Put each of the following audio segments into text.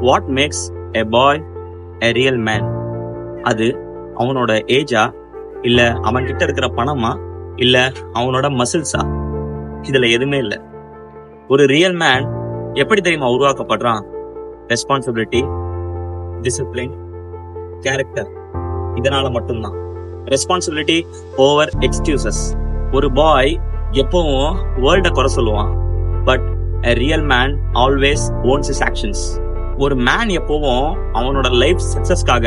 What makes a bye a real man? அது அவனோட ஏஜா, இல்ல அவன் கிட்ட இருக்கிற பணமா, இல்ல அவனோட மசில்ஸா? இதுல எதுவுமே இல்ல. ஒரு ரியல் மேன் எப்படி தெரியுமா உருவாக்கப்படுறான்? Responsibility, discipline, character. இதனால மட்டும்தான். Responsibility over excuses. ஒரு பாய் எப்பவும் வேர்ல்ட குறை சொல்லுவான், but a real man always owns his actions. ஒரு மேன் எப்பவும் அவனோட லைஃப் சக்சஸ்க்காக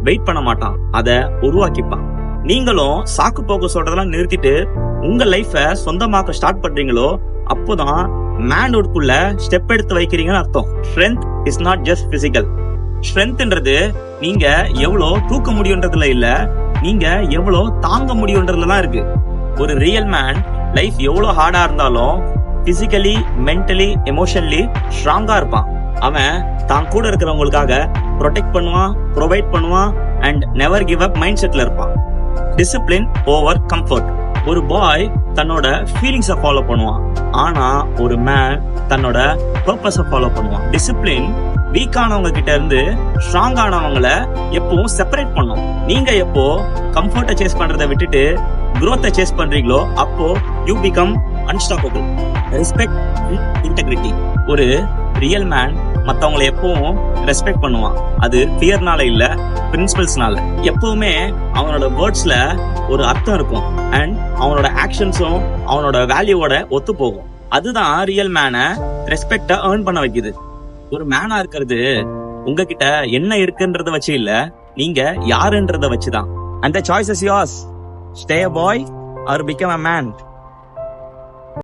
வெயிட் பண்ண மாட்டான், அதை உருவாக்கிப்பான். நீங்களும் சாக்கு போக்கு சொல்றதெல்லாம் நிறுத்திட்டு உங்க லைஃப சொந்தமாக்க ஸ்டார்ட் பண்றீங்களோ அப்போதான் மேன்ஹுட்குள்ள ஸ்டெப் எடுத்து வைக்கிறீங்கன்னு அர்த்தம். Strength is not just physical. ஸ்ட்ரென்த்ன்றது நீங்க எவ்வளவு தூக்க முடியுன்றதுல இல்ல, நீங்க எவ்வளவு தாங்க முடியுன்றதுல தான் இருக்கு. ஒரு ரியல் மேன் லைஃப் எவ்வளவு ஹார்டா இருந்தாலும் பிசிக்கலி, மென்டலி, எமோஷனலி ஸ்ட்ராங்கா இருப்பான். அவன் தான் கூட இருக்கிறவங்களுக்காக ப்ரொடெக்ட் பண்ணுவான், ப்ரொவைட் பண்ணுவான் and never give up mind செட்ல இருப்பான். Discipline over comfort. ஒரு பாய் தன்னோட ஃபீலிங்ஸை ஃபாலோ பண்ணுவான், ஆனா ஒரு மேன் தன்னோட பர்பஸை ஃபாலோ பண்ணுவான். டிசிப்ளின் வீக்கானவங்க கிட்ட இருந்து ஸ்ட்ராங் ஆனவங்களை எப்பவும் செப்பரேட் பண்ணும். நீங்க எப்போ கம்ஃபர்ட்டை சேஸ் பண்றதை விட்டுட்டு growth சேஸ் பண்றீங்களோ அப்போ you become unstoppable. Respect, integrity. ஒரு ரியல் மேன் மத்தவங்களை எப்பவும் ரெஸ்பெக்ட் பண்ணுவான். அது ஃபியர்னால இல்ல, பிரின்சிபல்ஸ்னால. எப்பவுமே அவனோட வேர்ட்ஸ்ல ஒரு அர்த்தம் இருக்கும் அண்ட் அவனோட ஆக்ஷன்ஸும் அவனோட வேல்யூவோட ஒத்து போகும். அதுதான் ரியல் மேனை ரெஸ்பெக்ட ஏர்ன் பண்ண வைக்குது. ஒரு மேனா இருக்கிறது உங்ககிட்ட என்ன இருக்குன்றத வச்சு இல்ல, நீங்க யாருன்றத வச்சுதான். And the choice is yours. Stay a boy or become a man.